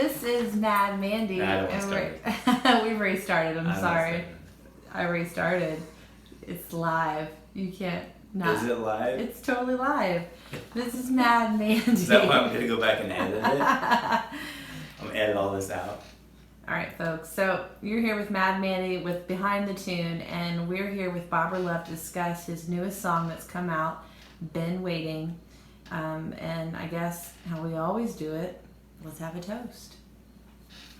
This is Mad Mandy. Nah, I don't want to We've restarted. I'm sorry. I restarted. It's live. You can't not. Is it live? It's totally live. This is Mad Mandy. Is that why I'm going to go back and edit it? I'm going to edit all this out. All right, folks. So you're here with Mad Mandy with Behind the Tune, and we're here with Bobberlove to discuss his newest song that's come out, Been Waiting. And I guess how we always do it, let's have a toast.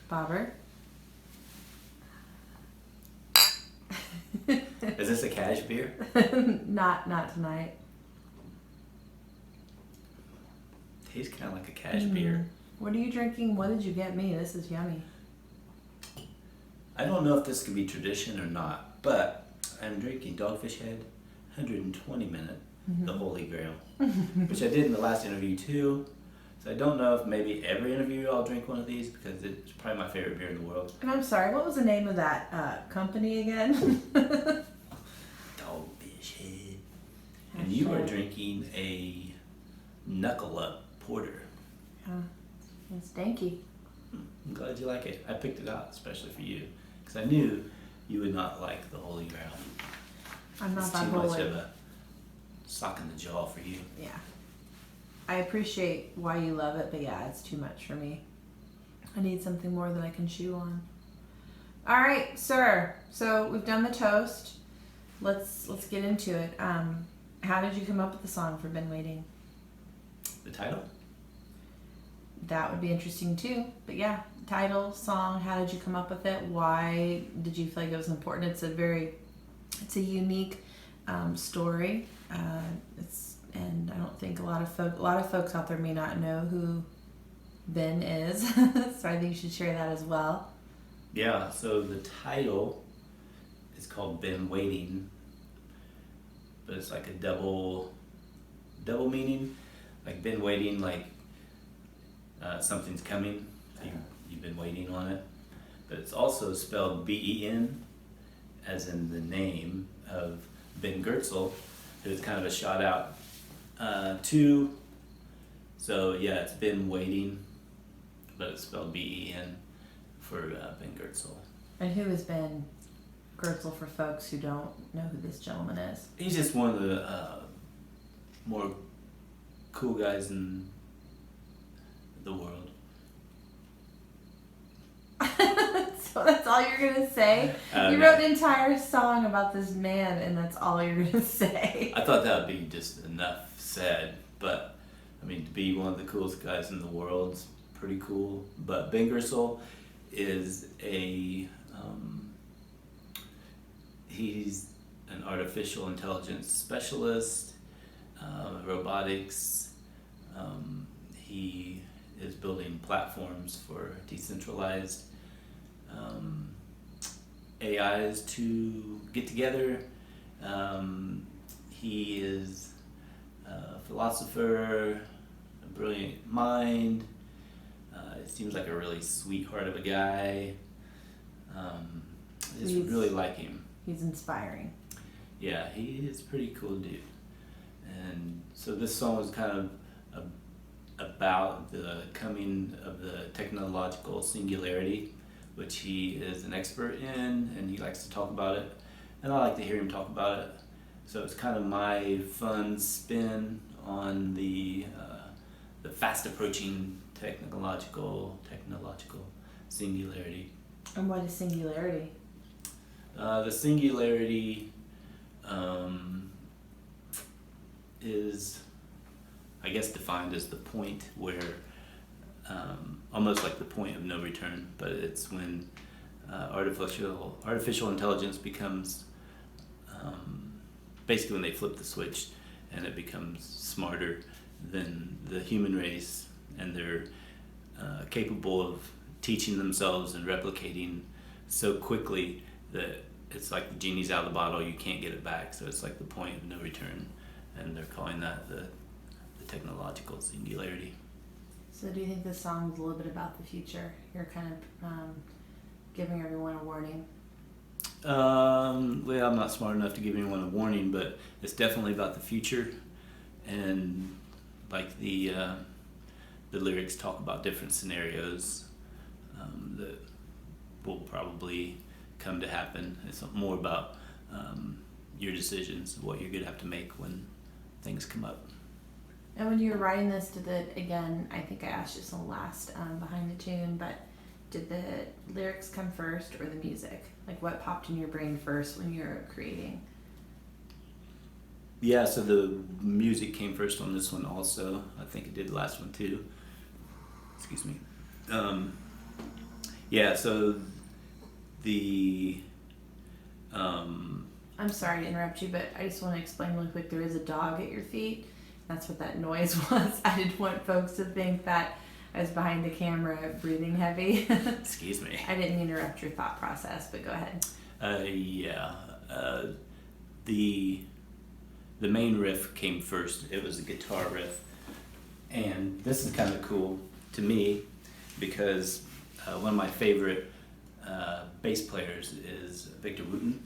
Bobber? Is this a cash beer? Not tonight. Tastes kind of like a cash beer. What are you drinking? What did you get me? This is yummy. I don't know if this could be tradition or not, but I'm drinking Dogfish Head 120 minute, the Holy Grail, which I did in the last interview too. So I don't know if maybe every interview I'll drink one of these because it's probably my favorite beer in the world. And I'm sorry, what was the name of that company again? Dogfish Head. And you are drinking a Knuckle Up Porter. It's danky. I'm glad you like it. I picked it out especially for you because I knew you would not like the Holy Grail. I'm not it's that too holy. much of a sock in the jaw for you. Yeah. I appreciate why you love it, but yeah, it's too much for me. I need something more that I can chew on. All right, sir. So we've done the toast. Let's get into it. How did you come up with the song for Been Waiting? The title? That would be interesting too. But yeah, title, song, how did you come up with it? Why did you feel like it was important? It's a unique story. And I don't think a lot of folks out there may not know who Ben is. So I think you should share that as well. Yeah, so the title is called Been Waiting, but it's like a double meaning. Like been waiting, like something's coming. You've been waiting on it. But it's also spelled B-E-N, as in the name of Ben Goertzel, who's kind of a shout out to. So yeah, it's Been Waiting, but it's spelled B-E-N for Ben Goertzel. And who has Ben Goertzel for folks who don't know who this gentleman is? He's just one of the more cool guys in the world. So that's all you're gonna say? You wrote an entire song about this man, and that's all you're gonna say. I thought that would be just enough said, but I mean, to be one of the coolest guys in the world is pretty cool. But Ben Goertzel is he's an artificial intelligence specialist, robotics. He is building platforms for decentralized AIs to get together. He is a philosopher, a brilliant mind. It seems like a really sweetheart of a guy. I just really like him. He's inspiring. Yeah, he is a pretty cool dude. And so this song was kind of about the coming of the technological singularity, which he is an expert in, and he likes to talk about it, and I like to hear him talk about it. So it's kind of my fun spin on the fast approaching technological singularity. And what is singularity? The singularity is, I guess, defined as the point where, almost like the point of no return, but it's when artificial intelligence becomes, basically when they flip the switch and it becomes smarter than the human race, and they're capable of teaching themselves and replicating so quickly that it's like the genie's out of the bottle, you can't get it back. So it's like the point of no return, and they're calling that the technological singularity. So do you think this song is a little bit about the future? You're kind of giving everyone a warning. Well, I'm not smart enough to give anyone a warning, but it's definitely about the future, and like the lyrics talk about different scenarios that will probably come to happen. It's more about your decisions, what you're gonna have to make when things come up. And when you were writing this, did it, again, I think I asked you this in the last behind the tune, but did the lyrics come first or the music? Like what popped in your brain first when you were creating? Yeah, so the music came first on this one also. I think it did the last one too. Excuse me. Yeah, so the I'm sorry to interrupt you, but I just want to explain really quick. There is a dog at your feet. That's what that noise was. I didn't want folks to think that I was behind the camera breathing heavy. excuse me. I didn't interrupt your thought process, but go ahead. Yeah. The main riff came first. It was a guitar riff. And this is kind of cool to me because one of my favorite bass players is Victor Wooten.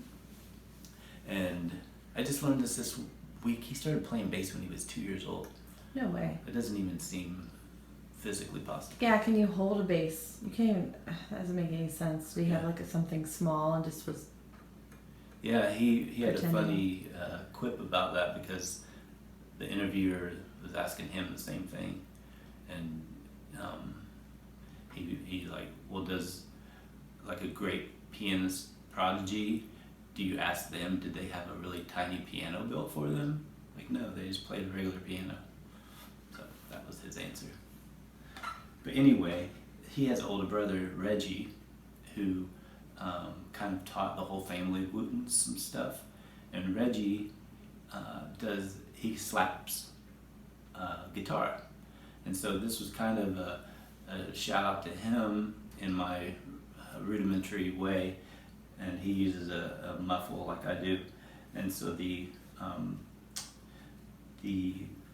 And I just learned this week. He started playing bass when he was 2 years old. No way. It doesn't even seem physically possible. Yeah, can you hold a bass? You can't even, that doesn't make any sense. Do you have like something small and just was... Yeah, he had a Pretending. funny quip about that because the interviewer was asking him the same thing. And he like, well, does like a great pianist prodigy, do you ask them, did they have a really tiny piano built for them? Like, no, they just played a regular piano. So that was his answer. But anyway, he has an older brother, Reggie, who kind of taught the whole family of Wootens some stuff. And Reggie he slaps guitar. And so this was kind of a shout out to him in my rudimentary way. And he uses a muffle like I do. And so the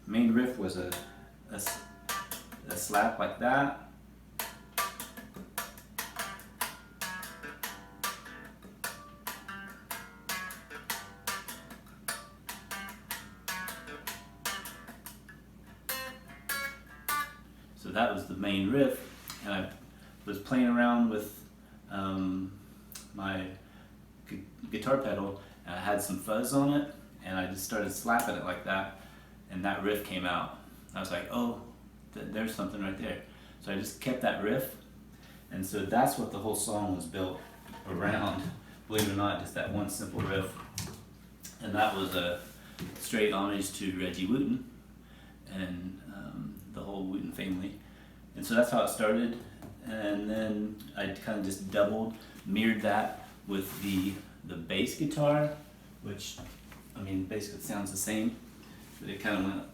main riff was a slap like that. So that was the main riff, and I was playing around with my guitar pedal, and I had some fuzz on it, and I just started slapping it like that, and that riff came out. I was like, oh, there's something right there. So I just kept that riff, and so that's what the whole song was built around, believe it or not, just that one simple riff. And that was a straight homage to Reggie Wooten and the whole Wooten family. And so that's how it started, and then I kind of just mirrored that with the bass guitar, which, I mean, basically it sounds the same, but it kind of went,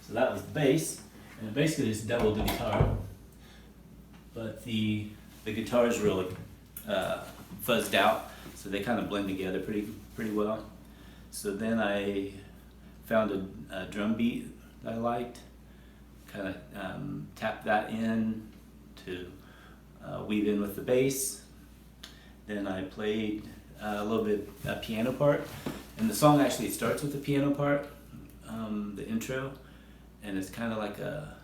so that was the bass, and it basically just doubled the guitar, but the guitar is really fuzzed out, so they kind of blend together pretty well. So then I found a drum beat that I liked, kind of tapped that in to weave in with the bass. Then I played a little bit piano part, and the song actually starts with the piano part, the intro, and it's kind of like a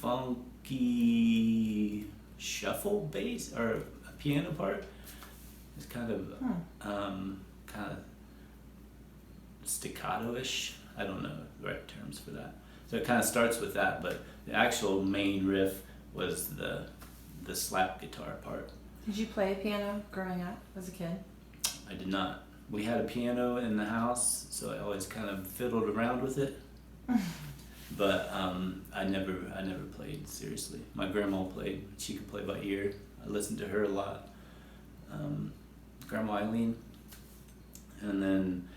funky shuffle bass or a piano part. It's kind of staccato-ish. I don't know the right terms for that. So it kind of starts with that, but the actual main riff was the slap guitar part. Did you play piano growing up as a kid? I did not. We had a piano in the house, so I always kind of fiddled around with it. But I never played seriously. My grandma played. She could play by ear. I listened to her a lot. Grandma Eileen. And then,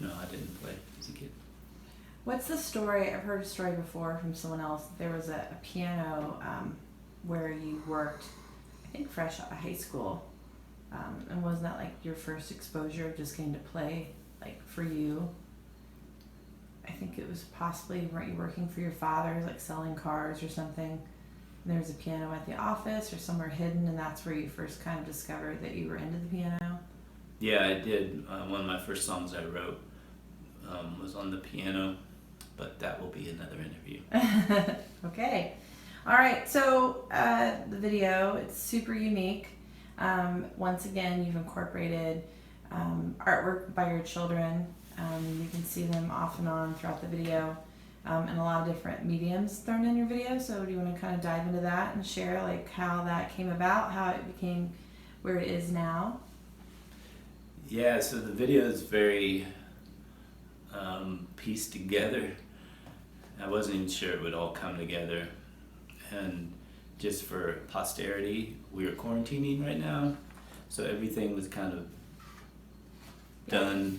I didn't play as a kid. What's the story? I've heard a story before from someone else. There was a piano where you worked, I think fresh out of high school. And wasn't that like your first exposure of just getting to play, like for you? I think it was possibly, weren't you working for your father, like selling cars or something? and there was a piano at the office or somewhere hidden, and that's where you first kind of discovered that you were into the piano? Yeah, I did. One of my first songs I wrote was on the piano, but that will be another interview. Okay. All right. So the video, it's super unique. Once again, you've incorporated artwork by your children. You can see them off and on throughout the video, and a lot of different mediums thrown in your video. So do you want to kind of dive into that and share like how that came about, how it became where it is now? Yeah, so the video is very pieced together. I wasn't even sure it would all come together. And just for posterity, we are quarantining right now, so everything was kind of done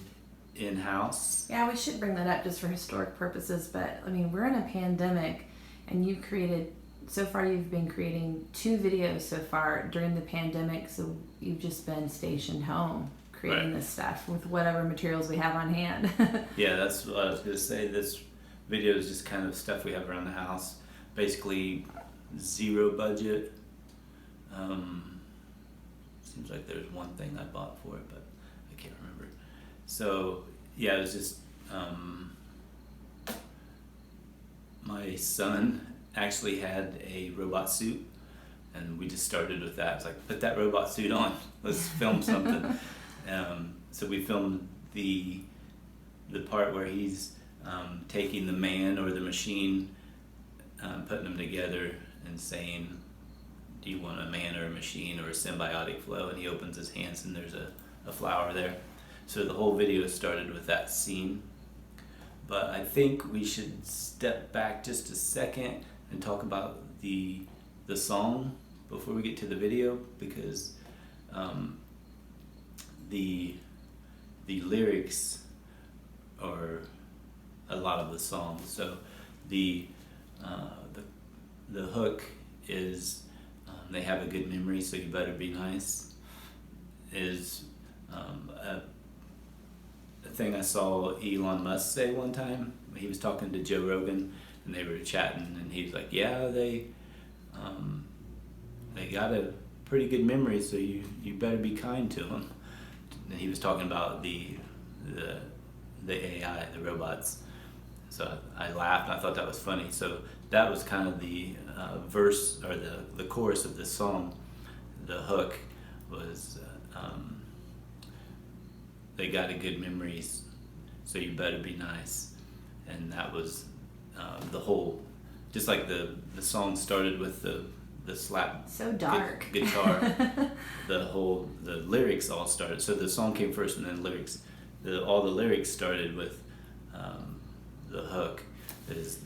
in-house. Yeah, we should bring that up just for historic purposes, but I mean, we're in a pandemic, and you've been creating 2 videos so far during the pandemic, so you've just been stationed home creating this stuff with whatever materials we have on hand. Yeah, that's what I was going to say. This video is just kind of stuff we have around the house. Basically, 0 budget. Seems like there's one thing I bought for it, but I can't remember. So, yeah, it was just... my son actually had a robot suit, and we just started with that. It's like, put that robot suit on. Let's film something. So we filmed the part where he's taking the man or the machine, putting them together and saying, do you want a man or a machine or a symbiotic flow? And he opens his hands and there's a flower there. So the whole video started with that scene. But I think we should step back just a second and talk about the song before we get to the video, because the lyrics are a lot of the song. So the hook is they have a good memory, so you better be nice. Is a thing I saw Elon Musk say one time. He was talking to Joe Rogan, and they were chatting, and he was like, "Yeah, they got a pretty good memory, so you better be kind to them." And he was talking about the AI, the robots. So I laughed, and I thought that was funny. So that was kind of the verse, or the chorus of this song. The hook was, they got a good memories, so you better be nice. And that was the whole, just like the song started with the slap so dark guitar. the lyrics all started. So the song came first, and then lyrics. All the lyrics started with the hook. That is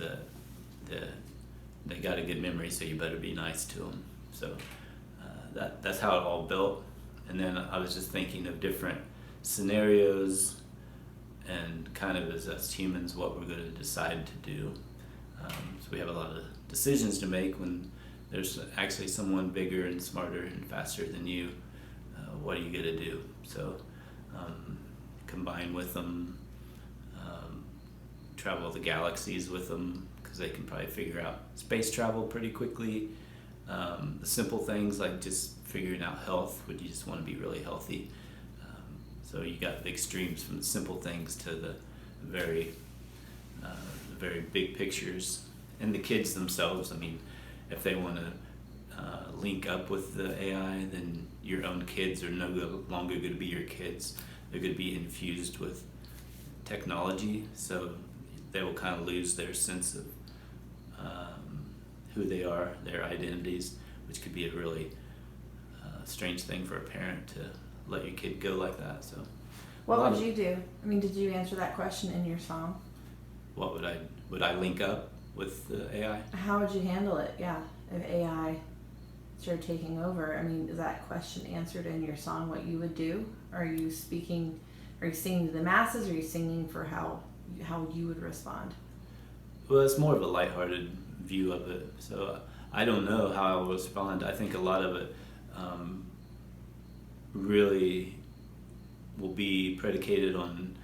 they got a good memory, so you better be nice to them. So that's how it all built. And then I was just thinking of different scenarios, and kind of as us humans, what we're going to decide to do. So we have a lot of decisions to make when there's actually someone bigger and smarter and faster than you. What are you going to do? So combine with them, travel the galaxies with them, because they can probably figure out space travel pretty quickly. The simple things like just figuring out health. Would you just want to be really healthy? So you got the extremes from the simple things to the very big pictures. And the kids themselves, I mean, if they want to link up with the AI, then your own kids are no longer going to be your kids. They're going to be infused with technology, so they will kind of lose their sense of who they are, their identities, which could be a really strange thing for a parent to let your kid go like that. So, what would you do? I mean, did you answer that question in your song? What would I link up with the AI? How would you handle it? Yeah, if AI started taking over. I mean, is that question answered in your song? What you would do? Are you singing to the masses? Or are you singing for how you would respond? Well, it's more of a lighthearted view of it. So I don't know how I will respond. I think a lot of it really will be predicated on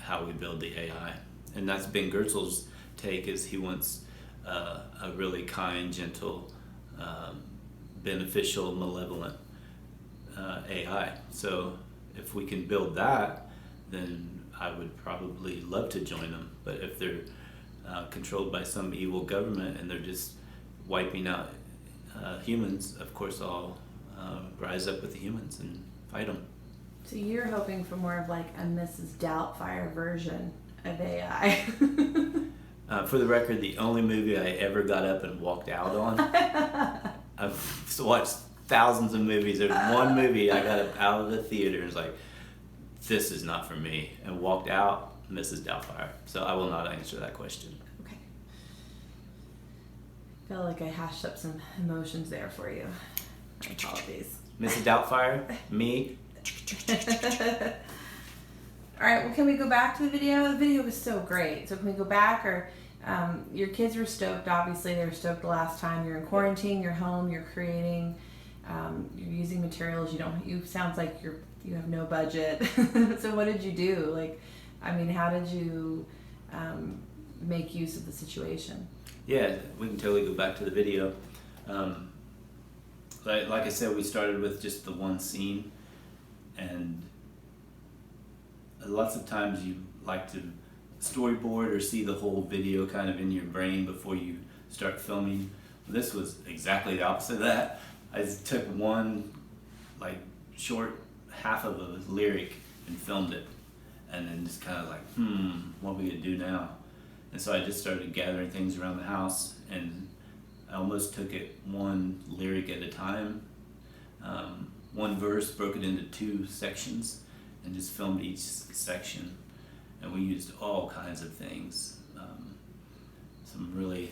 how we build the AI. And that's Ben Goertzel's take, is he wants a really kind, gentle beneficial, malevolent AI. So if we can build that, then I would probably love to join them. But if they're controlled by some evil government and they're just wiping out humans, of course I'll rise up with the humans and fight them. So you're hoping for more of like a Mrs. Doubtfire version of AI. For the record, the only movie I ever got up and walked out on, I've watched thousands of movies. There's one movie I got up out of the theater and was like, this is not for me, and walked out, Mrs. Doubtfire. So I will not answer that question. Okay. I feel like I hashed up some emotions there for you. My apologies. Mrs. Doubtfire, me. All right, well, can we go back to the video? The video was so great. So can we go back? Or your kids were stoked. Obviously, they were stoked the last time. You're in quarantine. You're home. You're creating. You're using materials. You sounds like you have no budget. So what did you do? Like, I mean, how did you make use of the situation? Yeah, we can totally go back to the video. Like I said, we started with just the one scene, and lots of times you like to storyboard or see the whole video kind of in your brain before you start filming. This was exactly the opposite of that. I just took one like short half of a lyric and filmed it, and then just kind of like, what are we gonna do now? And so I just started gathering things around the house, and I almost took it one lyric at a time. One verse, broke it into 2 sections, and just filmed each section. And we used all kinds of things. Some really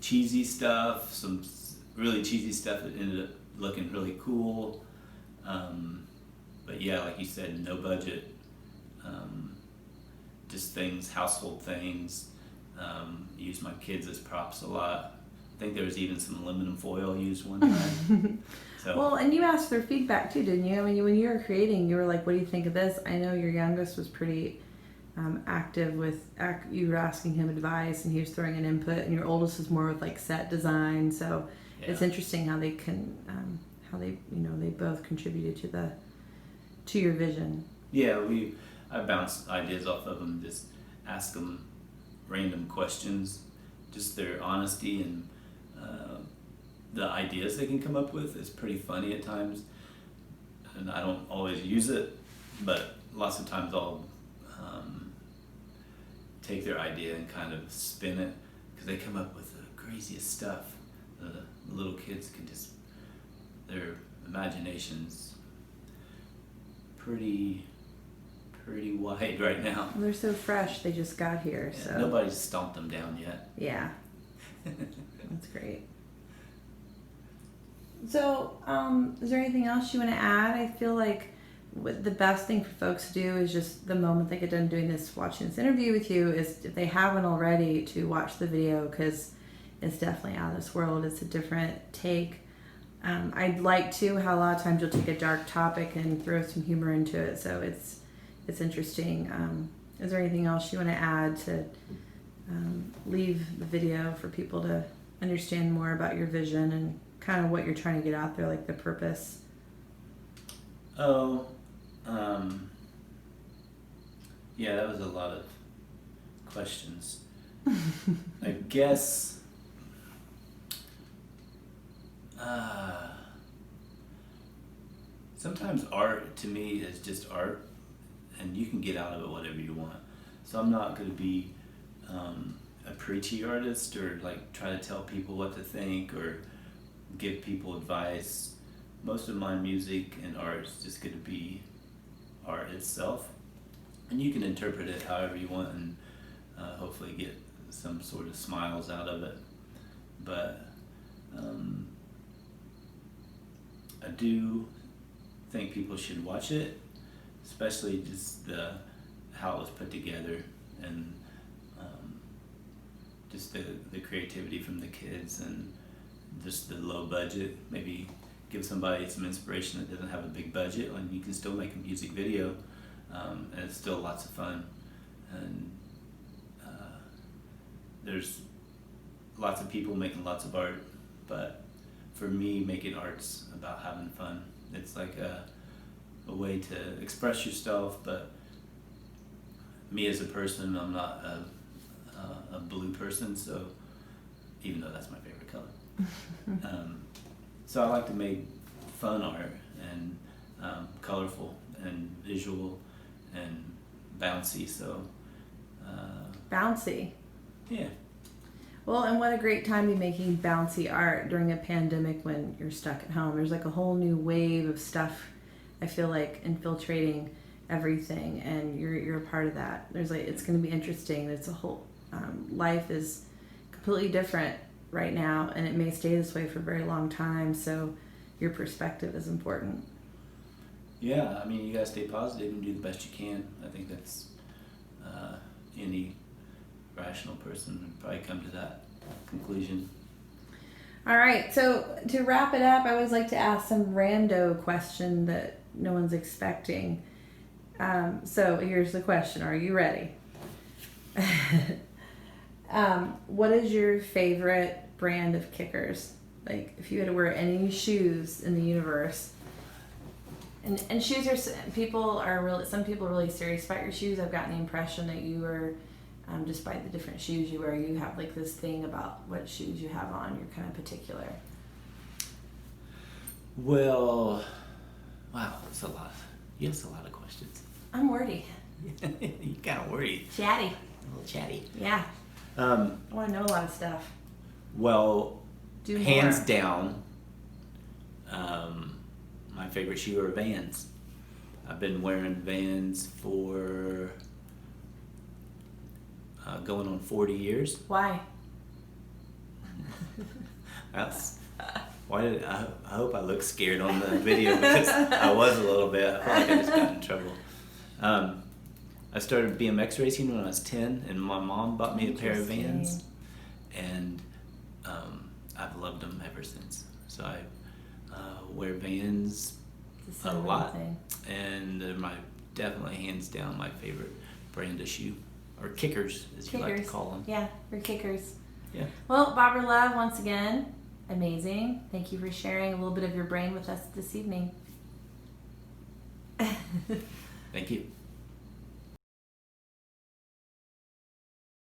cheesy stuff, some really cheesy stuff that ended up looking really cool. But yeah, like you said, no budget. Just things, household things. Used my kids as props a lot. I think there was even some aluminum foil used one time. So. Well, and you asked their feedback too, didn't you? I mean, when you were creating, you were like, what do you think of this? I know your youngest was pretty active with, you were asking him advice and he was throwing an input, and your oldest is more with like set design. So yeah. It's interesting how they can, how they both contributed to your vision. Yeah, I bounced ideas off of them, just ask them random questions, just their honesty and the ideas they can come up with is pretty funny at times, and I don't always use it, but lots of times I'll take their idea and kind of spin it, because they come up with the craziest stuff. The little kids can just, their imagination's pretty wide right now. Well, they're so fresh, they just got here. Yeah, so nobody's stomped them down yet. Yeah. That's great. So, is there anything else you want to add? I feel like the best thing for folks to do is just the moment they get done doing this, watching this interview with you, is if they haven't already, to watch the video, because it's definitely out of this world. It's a different take. I'd like to, how a lot of times you'll take a dark topic and throw some humor into it. So it's interesting. Is there anything else you want to add to leave the video for people to understand more about your vision and kind of what you're trying to get out there, like the purpose? Yeah, that was a lot of questions. I guess sometimes art to me is just art, and you can get out of it whatever you want. So I'm not going to be a preachy artist or like try to tell people what to think or give people advice. Most of my music and art is just going to be art itself, and you can interpret it however you want and hopefully get some sort of smiles out of it. But I do think people should watch it, especially just how it was put together, and just the creativity from the kids, and just the low budget. Maybe give somebody some inspiration that doesn't have a big budget, and you can still make a music video, and it's still lots of fun. And there's lots of people making lots of art, but for me, making art's about having fun. It's like a way to express yourself, but me as a person, I'm not a blue person, so even though that's my favorite color. So I like to make fun art and colorful and visual and bouncy, so Bouncy. yeah. Well, and what a great time to be making bouncy art during a pandemic when you're stuck at home. There's like a whole new wave of stuff, I feel like, infiltrating everything, and you're a part of that. There's like, it's going to be interesting. It's a whole, life is completely different right now, and it may stay this way for a very long time, so your perspective is important. Yeah, I mean, you gotta stay positive and do the best you can. I think that's any rational person would probably come to that conclusion. All right, so to wrap it up, I always like to ask some rando question that no one's expecting. So here's the question. Are you ready? What is your favorite brand of kickers? Like, if you had to wear any shoes in the universe, and shoes are, some people really serious about your shoes. I've gotten the impression that you are, just by the different shoes you wear, you have like this thing about what shoes you have on. You're kind of particular. Well, wow, that's a lot. Yes, a lot of questions. I'm wordy. You kind of worried. Chatty. A little chatty. Yeah. I want to know a lot of stuff. Well, Do more. hands down, my favorite shoe are Vans. I've been wearing Vans for going on 40 years. Why? That's why did I hope I look scared on the video, because I was a little bit. I feel like I just got in trouble. I started BMX racing when I was 10, and my mom bought me a pair of Vans, and I've loved them ever since. So I wear Vans a lot, and they're definitely hands down my favorite brand of shoe, or kickers as you like to call them. Yeah, we're kickers. Yeah. Well, Bobberlove, once again, amazing. Thank you for sharing a little bit of your brain with us this evening. Thank you.